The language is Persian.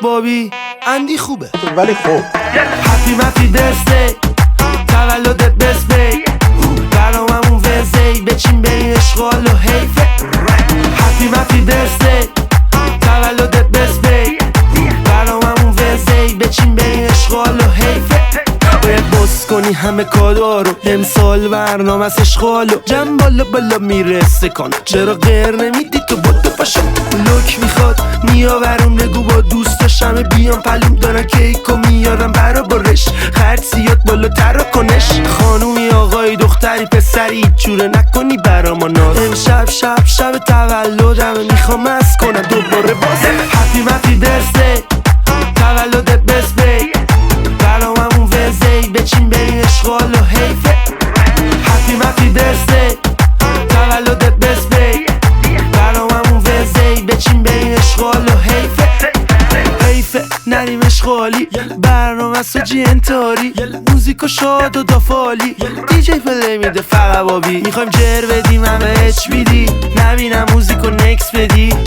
بابی اندی خوبه ولی خب هپی مپی برسدی تولدت بسبی برناممون ورزی بچین بریم اشغال و حیفه هپی مپی برسدی تولدت بسبی برناممون ورزی بچین بریم اشغال و حیفه باید بس کنی همه کادا رو امسال برنامه از اشغالو جمع بالا بالا میرسه کن چرا غیر نمیدی تو بودو پاشو لوک میخواد میآورون بگو با دوستاش همه بیان پلوم دارن کیکو میارن برا برش خرج زیاد بالاتر کنش خانومی آقایی دختری پسری جوره نکنی برا ما ناز امشب شب تولدمه میخوام از کنم دوباره باز هپی مپی برسدی تولدت بسبی برناممون ورزی بچین بریم اشغال و حیفه هپی مپی برسدی تولدت بسبی برناممون ورزی بچین بریم اشغال و حیفه نریم اشغالی برنامه ساجی انتاری موزیکو شاد و دافالی دیجی پلی میده فقط بابی میخوایم جر بدیم همه اچ بیدی نبینم موزیکو نکس بدی